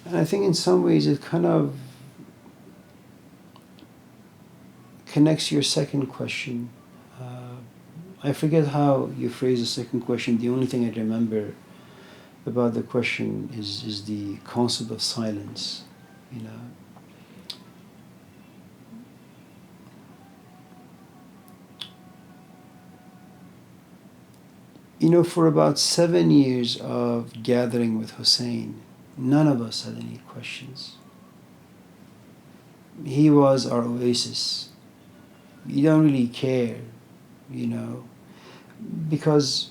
And I think in some ways it kind of connects your second question. I forget how you phrase the second question. The only thing I remember about the question is the concept of silence. You know, for about 7 years of gathering with Hussein, none of us had any questions. He was our oasis. You don't really care, you know, because,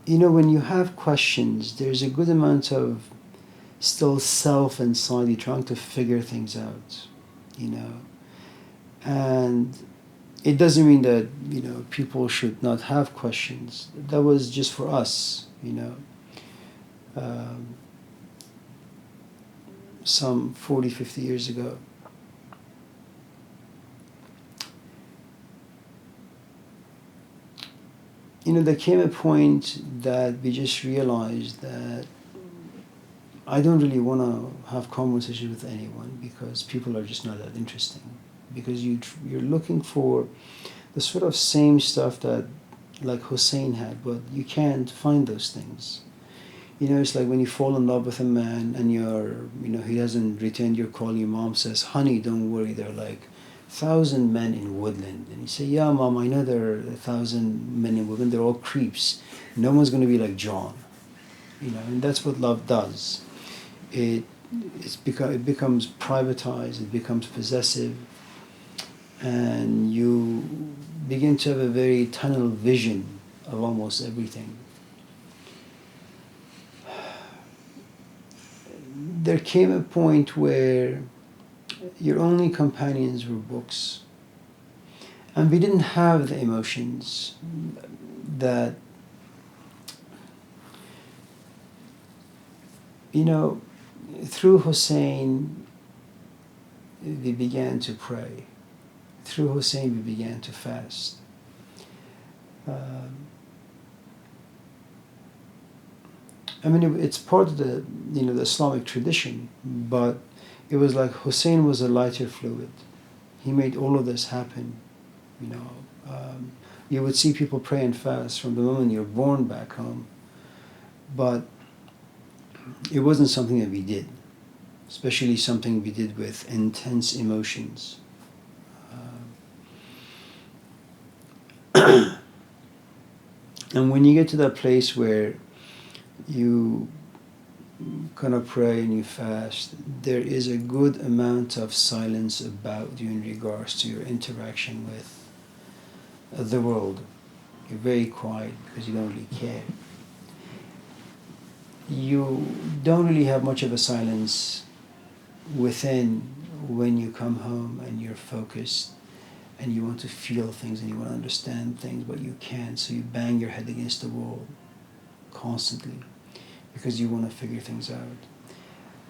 when you have questions, there's a good amount of still self inside you trying to figure things out, you know. And it doesn't mean that, people should not have questions. That was just for us, um, some 40, 50 years ago. There came a point that we just realized that I don't really want to have conversations with anyone because people are just not that interesting. Because you're looking for the sort of same stuff that like Hussein had, but you can't find those things. It's like when you fall in love with a man and he doesn't return your call. Your mom says, "Honey, don't worry. There are like 1,000 men in Woodland," and you say, "Yeah, mom, I know there are 1,000 men in Woodland. They're all creeps. No one's going to be like John." And that's what love does. It it becomes privatized. It becomes possessive, and you begin to have a very tunnel vision of almost everything. There came a point where your only companions were books, and we didn't have the emotions that, through Hussein we began to pray. Through Hussein we began to fast. I mean, it's part of the Islamic tradition, but it was like Hussein was a lighter fluid. He made all of this happen. You know, you would see people pray and fast from the moment you're born back home, but it wasn't something that we did, especially something we did with intense emotions. And when you get to that place where you kind of pray and you fast, there is a good amount of silence about you in regards to your interaction with the world. You're very quiet because you don't really care. You don't really have much of a silence within when you come home and you're focused and you want to feel things and you want to understand things, but you can't, so you bang your head against the wall constantly because you want to figure things out.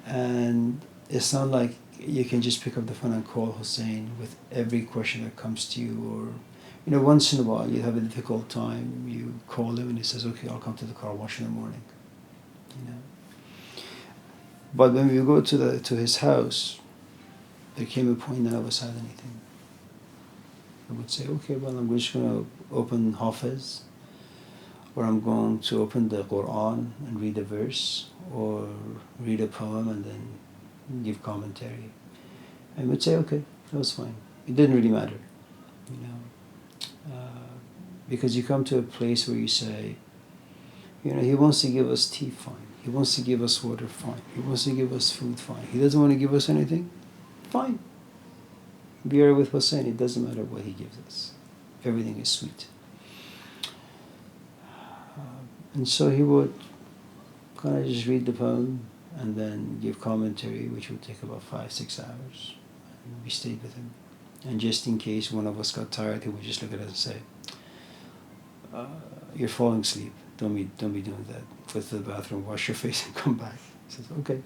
And it's not like you can just pick up the phone and call Hussein with every question that comes to you, or once in a while you have a difficult time, you call him and he says, "Okay, I'll come to the car wash in the morning." But when we go to his house, there came a point none of us had anything. I would say, "Okay, well, I'm just going to open Hafiz, or I'm going to open the Quran and read a verse, or read a poem and then give commentary." And we'd say, "Okay, that was fine." It didn't really matter, because you come to a place where you say, he wants to give us tea, fine. He wants to give us water, fine. He wants to give us food, fine. He doesn't want to give us anything, fine. We are with Hussein. It doesn't matter what he gives us. Everything is sweet. And so he would kind of just read the poem and then give commentary, which would take about 5-6 hours. And we stayed with him. And just in case one of us got tired, he would just look at us and say, "You're falling asleep. Don't be doing that. Go to the bathroom, wash your face, and come back." He says, "Okay."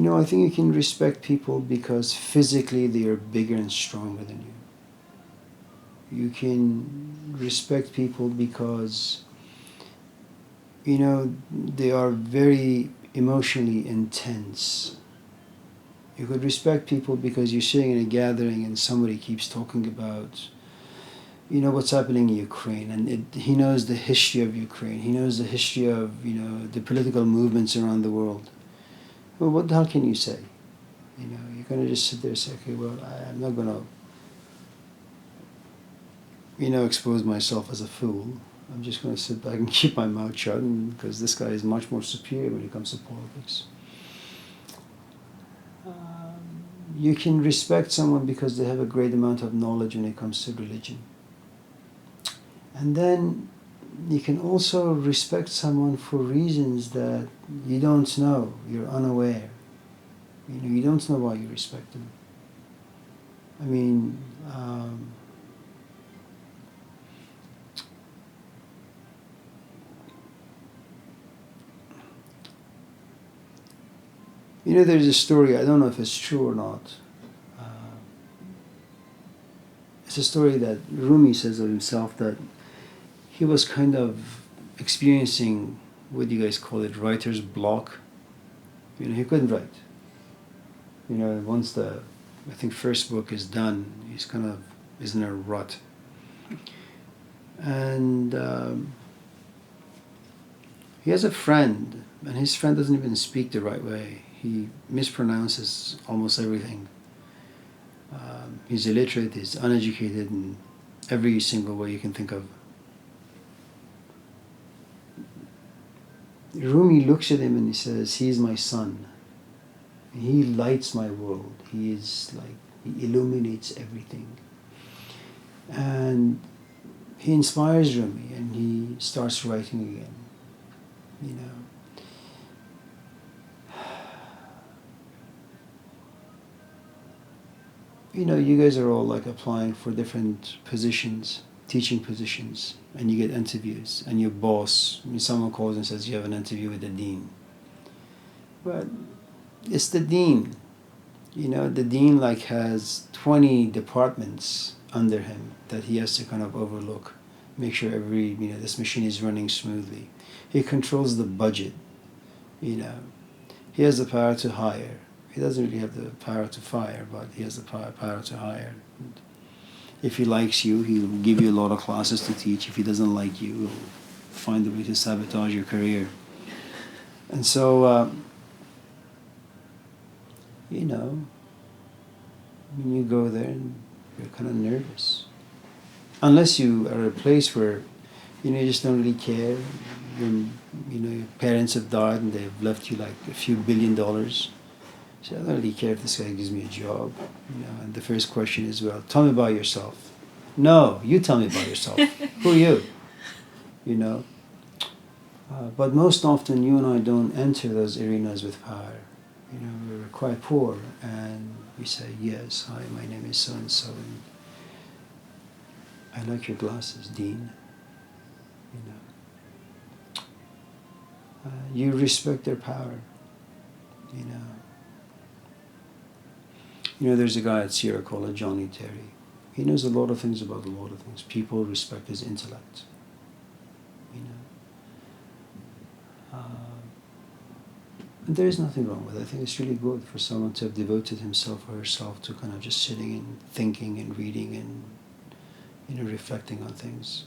I think you can respect people because physically they are bigger and stronger than you. You can respect people because, they are very emotionally intense. You could respect people because you're sitting in a gathering and somebody keeps talking about, what's happening in Ukraine, and he knows the history of Ukraine. He knows the history of, the political movements around the world. Well, what the hell can you say? You're going to just sit there and say, okay, well, I'm not going to, expose myself as a fool. I'm just going to sit back and keep my mouth shut because this guy is much more superior when it comes to politics. You can respect someone because they have a great amount of knowledge when it comes to religion. And then you can also respect someone for reasons that you don't know, you're unaware. You don't know why you respect them. I mean, there's a story, I don't know if it's true or not. It's a story that Rumi says of himself, that he was kind of experiencing, what do you guys call it, writer's block. He couldn't write. Once I think first book is done, he's kind of is in a rut. And he has a friend, and his friend doesn't even speak the right way. He mispronounces almost everything. He's illiterate, he's uneducated in every single way you can think of. Rumi looks at him and he says, "He is my son. He lights my world. He illuminates everything." And he inspires Rumi, and he starts writing again. You guys are all like applying for different positions, teaching positions, and you get interviews, and your boss, someone calls and says you have an interview with the dean. But it's the dean. The dean has 20 departments under him that he has to kind of overlook, make sure this machine is running smoothly. He controls the budget. He has the power to hire. He doesn't really have the power to fire, but he has the power to hire. And if he likes you, he'll give you a lot of classes to teach. If he doesn't like you, he'll find a way to sabotage your career. And so, when you go there, and you're kind of nervous. Unless you are at a place where, you just don't really care. When, your parents have died and they've left you like a few $1 billion. So I don't really care if this guy gives me a job. And the first question is, well, tell me about yourself. No, you tell me about yourself. Who are you? But most often you and I don't enter those arenas with power. We're quite poor, and we say, yes, hi, my name is so-and-so, and I like your glasses, Dean. You respect their power. There's a guy at Sierra called Johnny Terry. He knows a lot of things about a lot of things. People respect his intellect. And there is nothing wrong with it. I think it's really good for someone to have devoted himself or herself to kind of just sitting and thinking and reading and reflecting on things.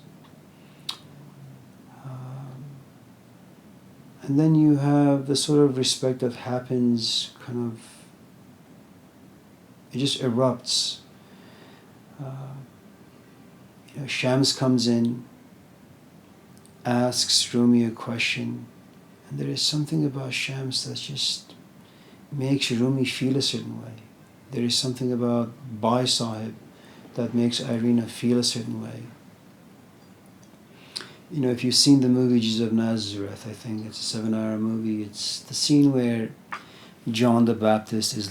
And then you have the sort of respect that happens it just erupts. Shams comes in, asks Rumi a question, and there is something about Shams that just makes Rumi feel a certain way. There is something about Bai Sahib that makes Irina feel a certain way. If you've seen the movie Jesus of Nazareth, I think it's a 7-hour movie. It's the scene where John the Baptist is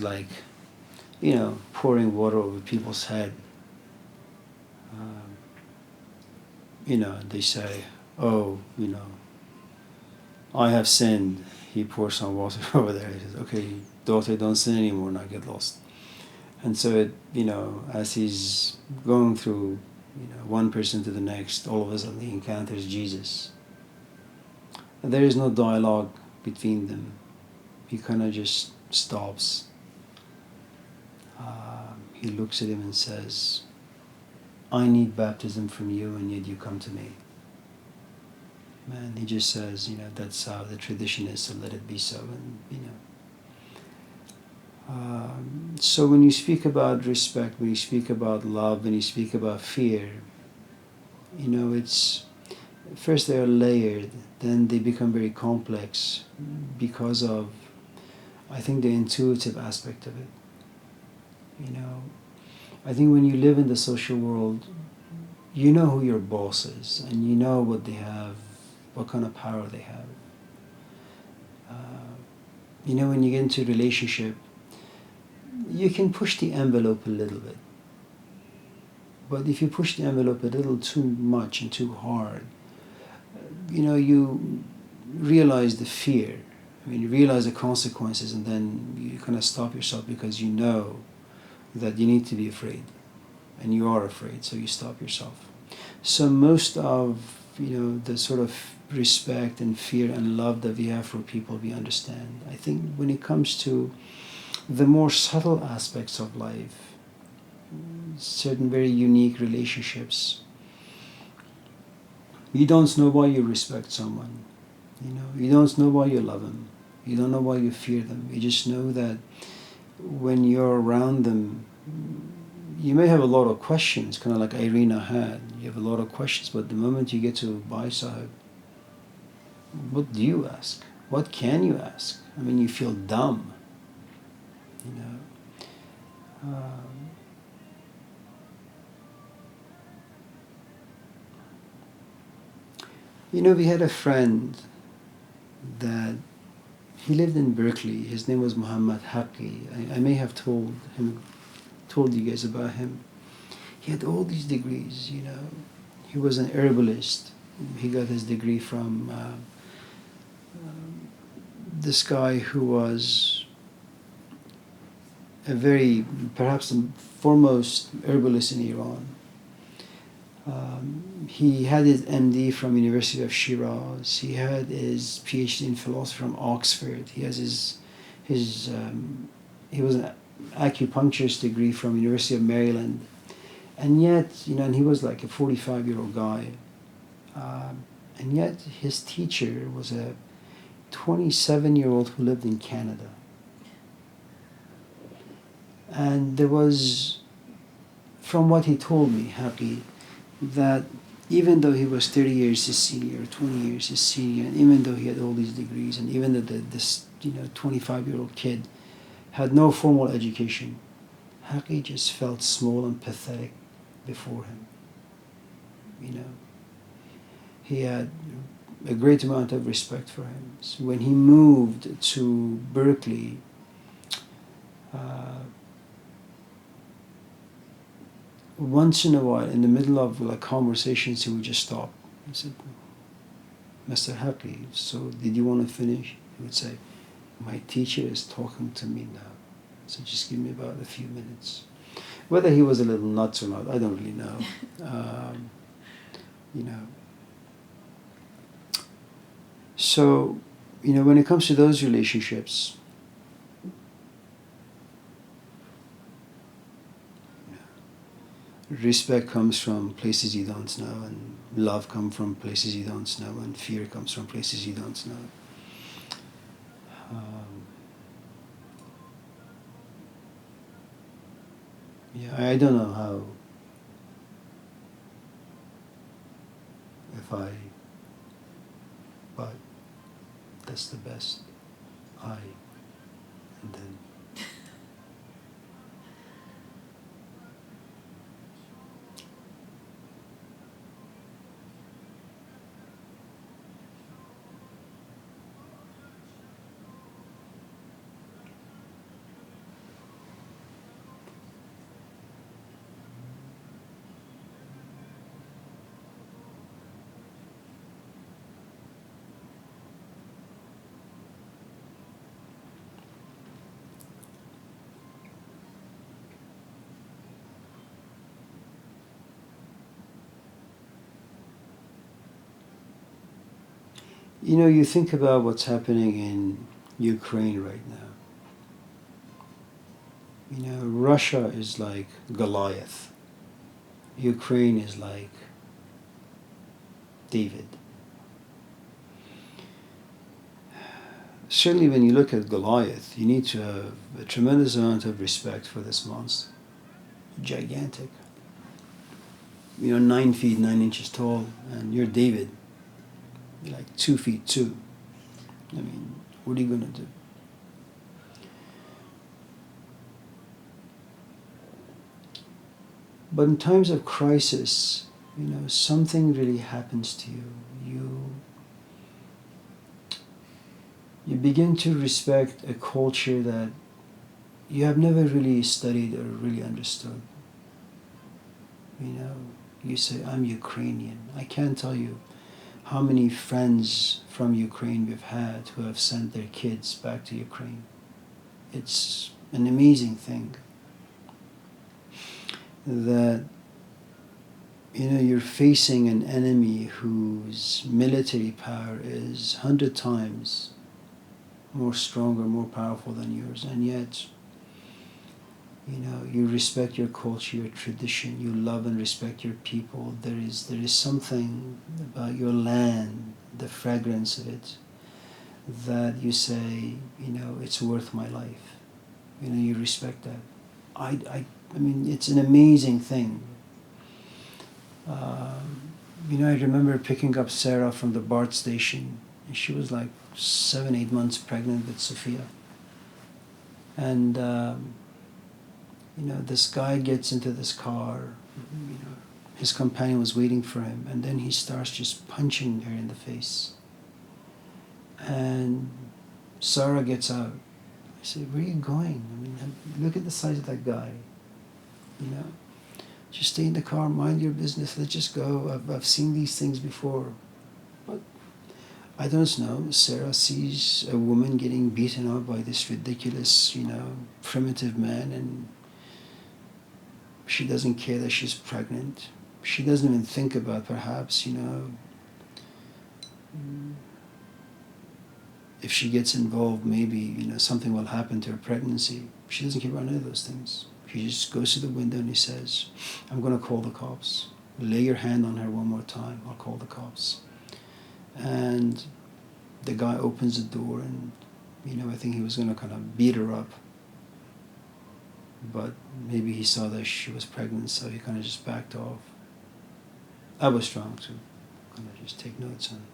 pouring water over people's head. They say, "Oh, I have sinned." He pours some water over there. He says, "Okay, daughter, don't sin anymore, not get lost. And so it, as he's going through, one person to the next, all of a sudden he encounters Jesus. And there is no dialogue between them. He kind of just stops. He looks at him and says, I need baptism from you, and yet you come to me. And he just says, that's how the tradition is, so let it be so. And, so when you speak about respect, when you speak about love, when you speak about fear, it's, first they are layered, then they become very complex because of, I think, the intuitive aspect of it. I think when you live in the social world, you know who your boss is, and you know what they have, what kind of power they have. When you get into a relationship, you can push the envelope a little bit. But if you push the envelope a little too much and too hard, you realize the fear. You realize the consequences, and then you kind of stop yourself because you know that you need to be afraid. And you are afraid, so you stop yourself. So most of, the sort of respect and fear and love that we have for people, we understand. I think when it comes to the more subtle aspects of life, certain very unique relationships, you don't know why you respect someone. You don't know why you love them. You don't know why you fear them. You just know that when you're around them, you may have a lot of questions, kind of like Irina had. You have a lot of questions, but the moment you get to Bhai Sahib, what do you ask? What can you ask? You feel dumb. We had a friend that he lived in Berkeley. His name was Muhammad Haqi. I may have told you guys about him. He had all these degrees, He was an herbalist. He got his degree from this guy who was perhaps the foremost herbalist in Iran. He had his MD from University of Shiraz. He had his PhD in philosophy from Oxford. He has he was an acupuncturist degree from University of Maryland. And yet, and he was like a 45-year-old guy. And yet his teacher was a 27-year-old who lived in Canada. And there was, from what he told me, Happy, that even though he was 30 years his senior, 20 years his senior, and even though he had all these degrees, and even though this 25-year-old kid had no formal education, Haqi just felt small and pathetic before him. He had a great amount of respect for him. So when he moved to Berkeley, once in a while, in the middle of conversations, he would just stop. He said, Mr. Haqi, so did you want to finish? He would say, my teacher is talking to me now, so just give me about a few minutes. Whether he was a little nuts or not, I don't really know. So, when it comes to those relationships, respect comes from places you don't know, and love comes from places you don't know, and fear comes from places you don't know. I don't know how, but that's the best. And then. You think about what's happening in Ukraine right now. Russia is like Goliath. Ukraine is like David. Certainly when you look at Goliath, you need to have a tremendous amount of respect for this monster. Gigantic. 9 feet 9 inches tall, and you're David. You're like 2 feet 2. I mean, what are you going to do? But in times of crisis, something really happens to you. You begin to respect a culture that you have never really studied or really understood. You say, I'm Ukrainian. I can't tell you how many friends from Ukraine we've had who have sent their kids back to Ukraine. It's an amazing thing that you're facing an enemy whose military power is 100 times more stronger, more powerful than yours, and yet you respect your culture, your tradition, you love and respect your people. There is something about your land, the fragrance of it, that you say, it's worth my life. You respect that. I mean, it's an amazing thing. I remember picking up Sarah from the BART station, and she was like 7-8 months pregnant with Sophia. And this guy gets into this car. His companion was waiting for him, and then he starts just punching her in the face. And Sarah gets out. I say, where are you going? I mean, look at the size of that guy. Just stay in the car, mind your business, let's just go. I've seen these things before. But I don't know, Sarah sees a woman getting beaten up by this ridiculous, primitive man, and she doesn't care that she's pregnant. She doesn't even think about, perhaps, if she gets involved, maybe, something will happen to her pregnancy. She doesn't care about any of those things. He just goes to the window and he says, I'm going to call the cops. Lay your hand on her one more time. I'll call the cops. And the guy opens the door, and, I think he was going to kind of beat her up. But maybe he saw that she was pregnant, so he kind of just backed off. I was trying to kind of just take notes on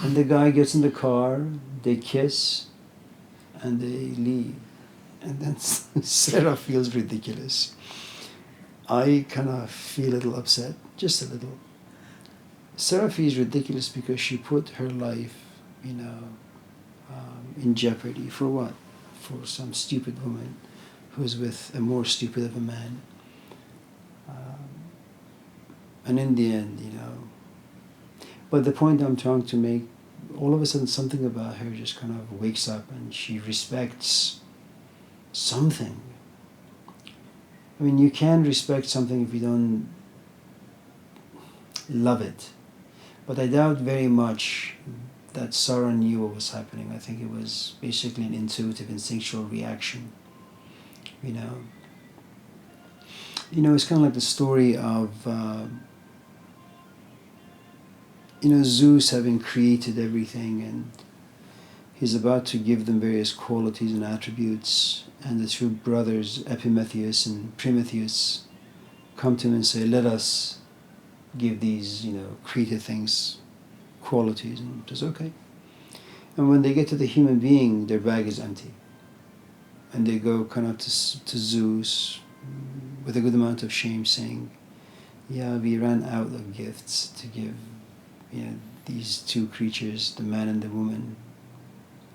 and the guy gets in the car, they kiss, and they leave. And then Sarah feels ridiculous. I kind of feel a little upset, just a little. Sarah feels ridiculous because she put her life, in jeopardy. For what? For some stupid woman who's with a more stupid of a man. And in the end, But the point I'm trying to make, all of a sudden something about her just kind of wakes up, and she respects something. I mean, you can respect something if you don't love it. But I doubt very much that Sarah knew what was happening. I think it was basically an intuitive, instinctual reaction. It's kind of like the story of Zeus having created everything, and he's about to give them various qualities and attributes, and the two brothers, Epimetheus and Prometheus, come to him and say, let us give these, created things qualities. And he says, okay. And when they get to the human being, their bag is empty. And they go kind of to Zeus with a good amount of shame, saying, yeah, we ran out of gifts to give these two creatures, the man and the woman.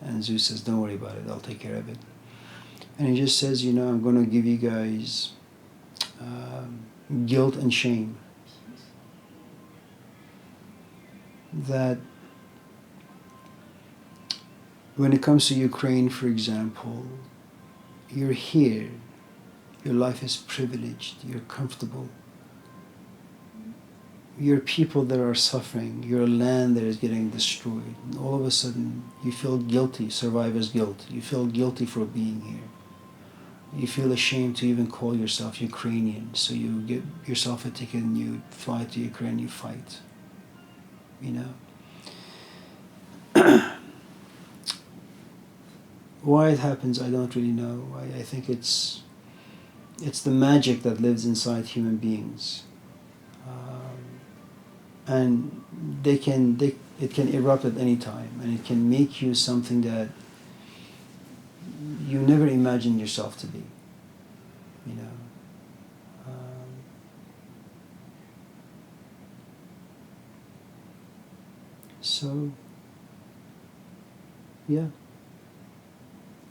And Zeus says, don't worry about it, I'll take care of it. And he just says, I'm going to give you guys guilt and shame. That when it comes to Ukraine, for example, you're here Your life is privileged. You're comfortable. You're people that are suffering. Your land that is getting destroyed. And all of a sudden, you feel guilty, survivor's guilt. You feel guilty for being here. You feel ashamed to even call yourself Ukrainian. So you get yourself a ticket and you fly to Ukraine, you fight. You know? Why it happens, I don't really know. I think it's the magic that lives inside human beings. And it can erupt at any time, and it can make you something that you never imagined yourself to be, you know. So, yeah,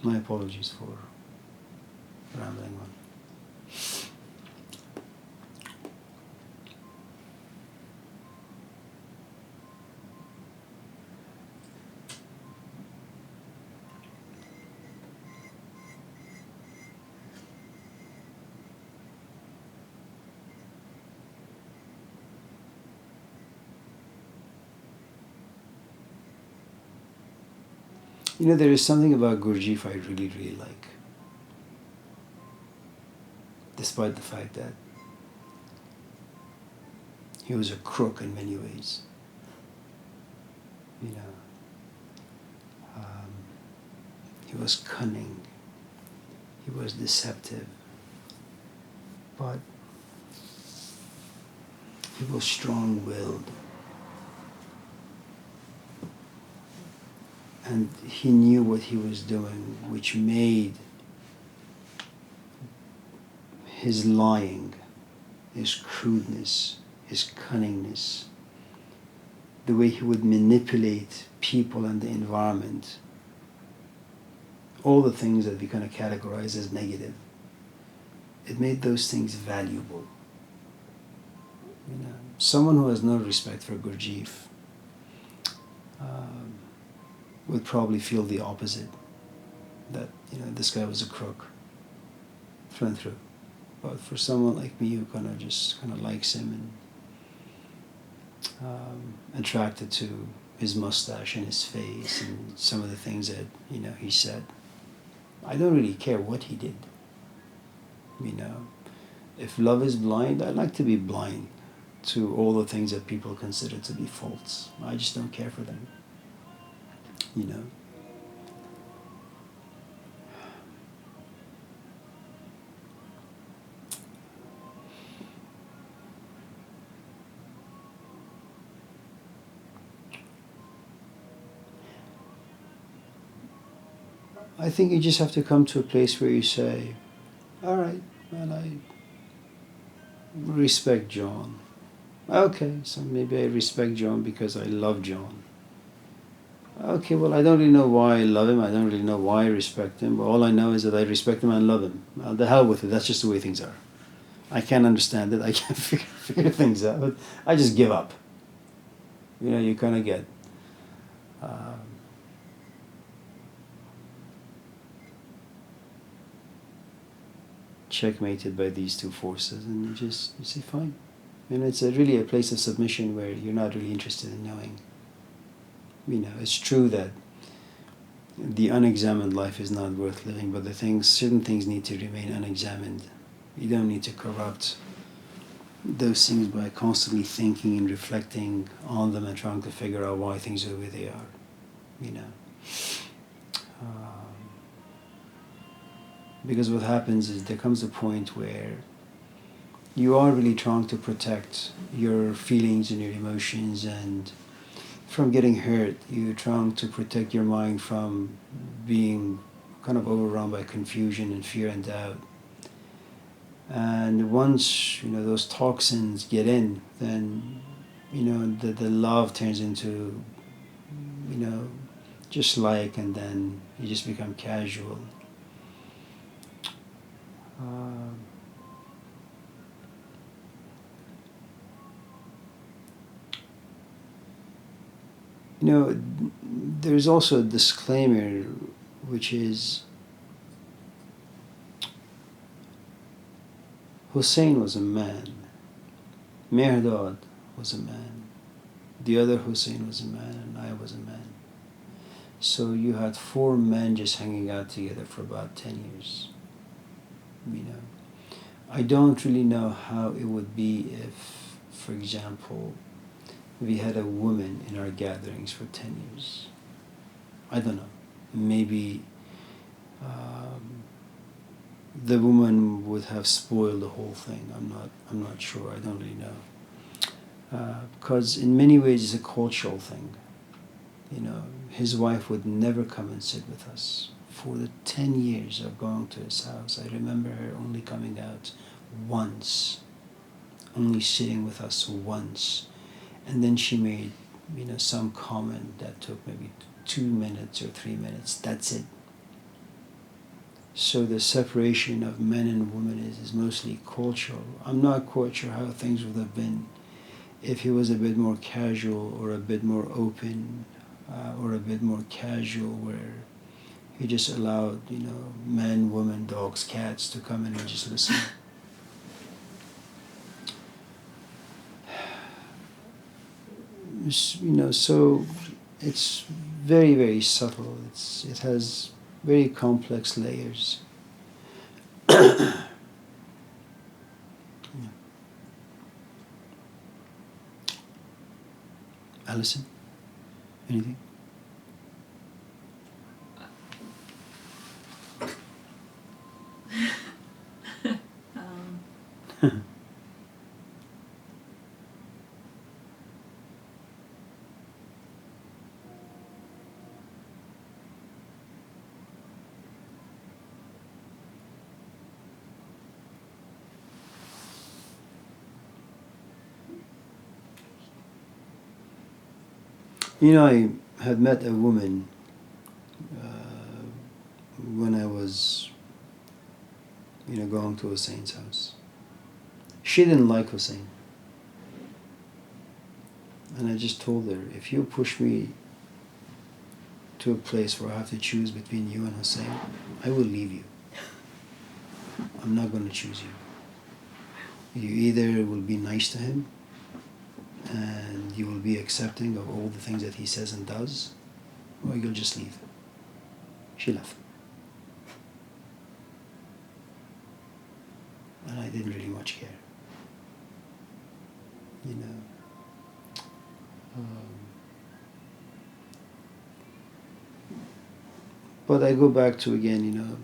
my apologies for rambling on. You know, there is something about Gurdjieff I really, really like. Despite the fact that he was a crook in many ways. You know, he was cunning, he was deceptive, but he was strong-willed. And he knew what he was doing, which made his lying, his crudeness, his cunningness, the way he would manipulate people and the environment, all the things that we kind of categorize as negative, it made those things valuable. You know, someone who has no respect for Gurdjieff would probably feel the opposite, that, you know, this guy was a crook through and through. But for someone like me who kind of likes him and attracted to his mustache and his face and some of the things that, you know, he said, I don't really care what he did. You know, if love is blind, I like to be blind to all the things that people consider to be faults. I just don't care for them. You know. I think you just have to come to a place where you say, all right, well, I respect John. Okay, so maybe I respect John because I love John. Okay, well, I don't really know why I love him. I don't really know why I respect him. But all I know is that I respect him and love him. Well, the hell with it. That's just the way things are. I can't understand it. I can't figure things out. But I just give up. You know, you kind of get checkmated by these two forces, and you say, fine. And it's really a place of submission where you're not really interested in knowing. You know, it's true that the unexamined life is not worth living, but certain things need to remain unexamined. You don't need to corrupt those things by constantly thinking and reflecting on them and trying to figure out why things are the way they are. You know. Because what happens is there comes a point where you are really trying to protect your feelings and your emotions and from getting hurt. You're trying to protect your mind from being kind of overrun by confusion and fear and doubt. And once, you know, those toxins get in, then, you know, the love turns into, you know, just like, and then you just become casual. You know, there's also a disclaimer, which is Hussein was a man. Mehrdad was a man. The other Hussein was a man, and I was a man. So you had 4 men just hanging out together for about 10 years. You know, I don't really know how it would be if, for example, we had a woman in our gatherings for 10 years. I don't know. Maybe the woman would have spoiled the whole thing. I'm not sure. I don't really know. Because in many ways it's a cultural thing. You know, his wife would never come and sit with us. For the 10 years of going to his house, I remember her only coming out once, only sitting with us once. And then she made, you know, some comment that took maybe 2 minutes or 3 minutes. That's it. So the separation of men and women is mostly cultural. I'm not quite sure how things would have been if he was a bit more casual or a bit more open or a bit more casual, where he just allowed, you know, men, women, dogs, cats to come in and just listen. You know, so it's very, very subtle. It has very complex layers. Yeah. Alison, anything? You know, I had met a woman when I was, you know, going to Hussein's house. She didn't like Hussein. And I just told her, if you push me to a place where I have to choose between you and Hussein, I will leave you. I'm not going to choose you. You either will be nice to him and you will be accepting of all the things that he says and does, or you'll just leave. She left. And I didn't really much care. You know. But I go back to, again, you know,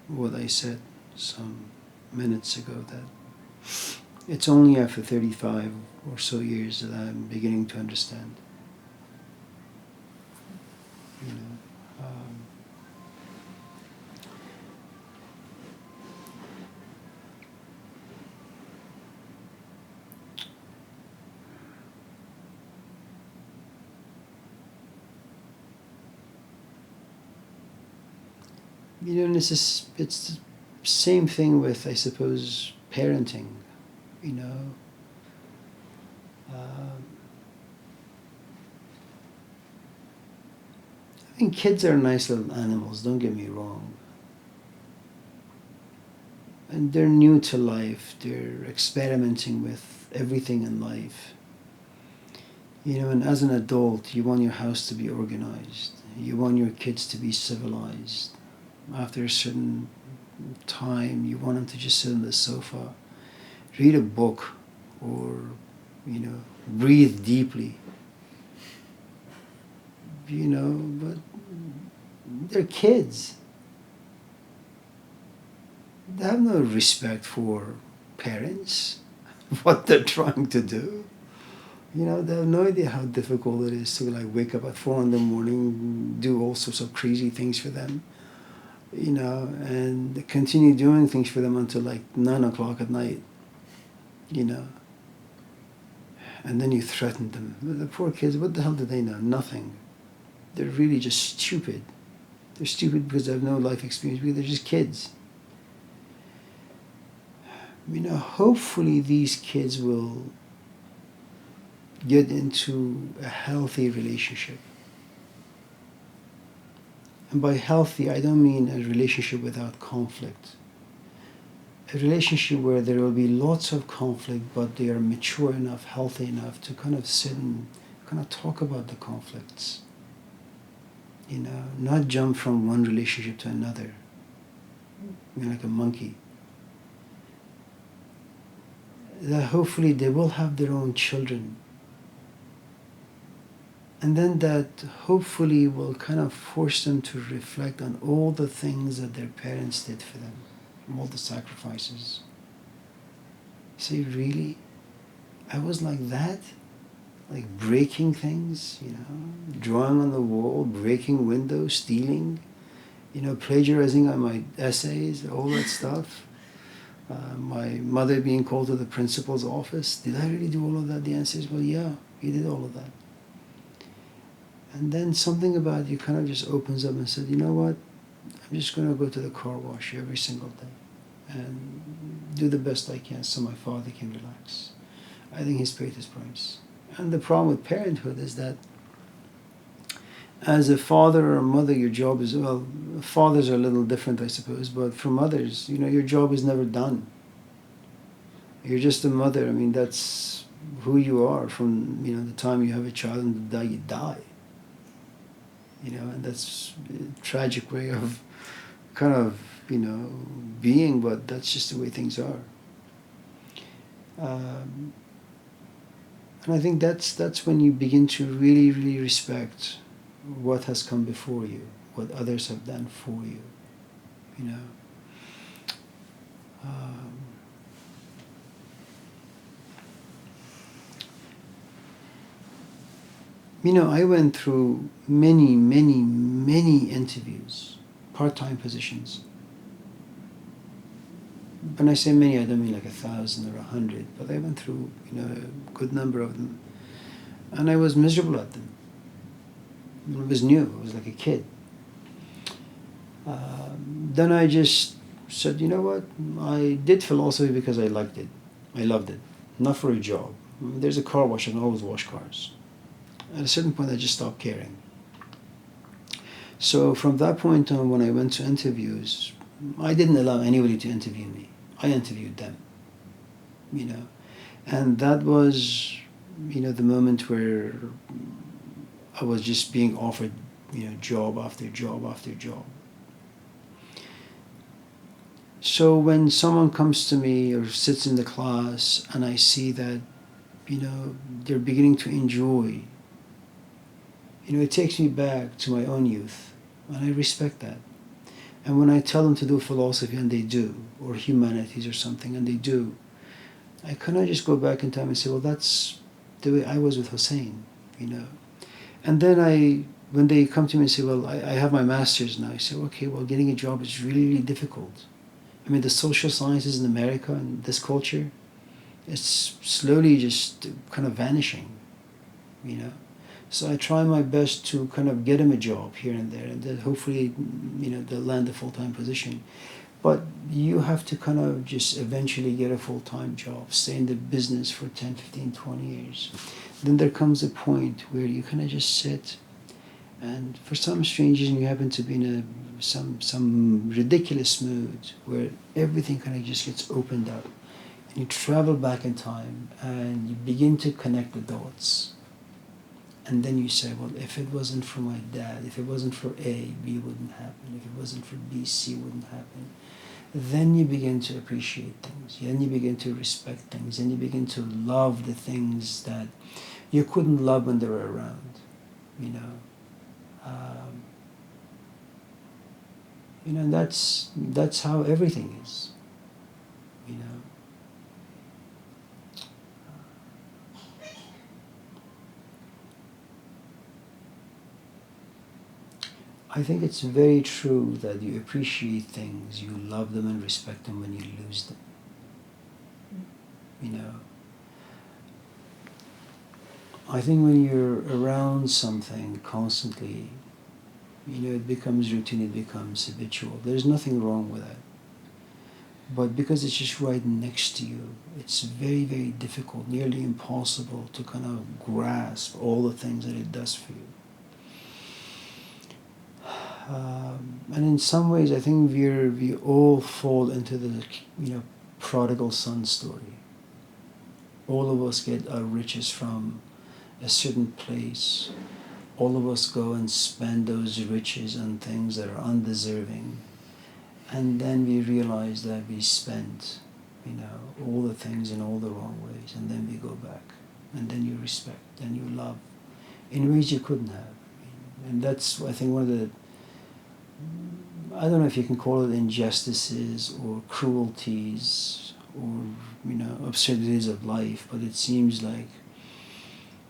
what I said some minutes ago, that it's only after 35 or so years that I'm beginning to understand. You know, and it's the same thing with, I suppose, parenting. You know, I think kids are nice little animals. Don't get me wrong. And they're new to life. They're experimenting with everything in life. You know, and as an adult, you want your house to be organized. You want your kids to be civilized. After a certain time, you want them to just sit on the sofa, read a book, or, you know, breathe deeply. You know, but they're kids. They have no respect for parents, what they're trying to do. You know, they have no idea how difficult it is to, like, wake up at 4 in the morning, do all sorts of crazy things for them, you know, and continue doing things for them until like 9 o'clock at night, you know. And then you threaten them. The poor kids, what the hell do they know? Nothing. They're really just stupid. They're stupid because they have no life experience, because they're just kids. You know, hopefully these kids will get into a healthy relationship. And by healthy, I don't mean a relationship without conflict. a relationship where there will be lots of conflict, but they are mature enough, healthy enough to kind of sit and kind of talk about the conflicts. Not jump from one relationship to another. Like a monkey. That hopefully they will have their own children. And then that hopefully will kind of force them to reflect on all the things that their parents did for them, all the sacrifices. Say, really? I was like that? Like breaking things, drawing on the wall, breaking windows, stealing, plagiarizing on my essays, all that stuff. My mother being called to the principal's office. Did I really do all of that? The answer is, well, yeah, you did all of that. And then something about you kind of just opens up and said, you know what? I'm just going to go to the car wash every single day and do the best I can so my father can relax. I think he's paid his price. And the problem with parenthood is that as a father or a mother, your job is, well, fathers are a little different, I suppose, but for mothers, your job is never done. You're just a mother. I mean, that's who you are from, the time you have a child and the day you die. And that's a tragic way of kind of, being, but that's just the way things are. And I think that's when you begin to really, really respect what has come before you, what others have done for you, I went through many, many, many interviews, part-time positions. When I say many, I don't mean like 1,000 or 100, but I went through, a good number of them. And I was miserable at them. It was new. I was like a kid. Then I just said, you know what? I did philosophy because I liked it. I loved it. Not for a job. There's a car wash. I can always wash cars. At a certain point, I just stopped caring. So from that point on, when I went to interviews, I didn't allow anybody to interview me. I interviewed them, And that was, the moment where I was just being offered, job after job after job. So when someone comes to me or sits in the class and I see that, they're beginning to enjoy, it takes me back to my own youth, and I respect that. And when I tell them to do philosophy and they do, or humanities or something and they do, I kind of just go back in time and say, well, that's the way I was with Hussein, And then when they come to me and say, well, I have my master's now, I say, okay, well, getting a job is really, really difficult. I mean, the social sciences in America and this culture, it's slowly just kind of vanishing, So I try my best to kind of get them a job here and there, and then hopefully, they'll land a full-time position. But you have to kind of just eventually get a full-time job, stay in the business for 10, 15, 20 years. Then there comes a point where you kind of just sit, and for some strange reason you happen to be in some ridiculous mood where everything kind of just gets opened up. And you travel back in time and you begin to connect the dots. And then you say, well, if it wasn't for my dad, if it wasn't for A, B wouldn't happen. If it wasn't for B, C wouldn't happen. Then you begin to appreciate things. Then you begin to respect things. Then you begin to love the things that you couldn't love when they were around, And that's how everything is, I think it's very true that you appreciate things, you love them and respect them when you lose them. I think when you're around something constantly, it becomes routine, it becomes habitual. There's nothing wrong with that. But because it's just right next to you, it's very, very difficult, nearly impossible to kind of grasp all the things that it does for you. And in some ways, I think we all fall into the prodigal son story. All of us get our riches from a certain place. All of us go and spend those riches on things that are undeserving. And then we realize that we spent, all the things in all the wrong ways. And then we go back. And then you respect and you love in ways you couldn't have. And that's, I think, one of the, I don't know if you can call it injustices or cruelties or, absurdities of life, but it seems like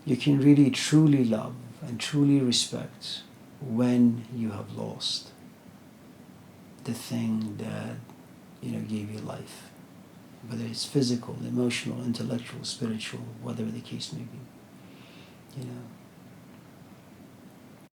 you can really truly love and truly respect when you have lost the thing that, gave you life, whether it's physical, emotional, intellectual, spiritual, whatever the case may be,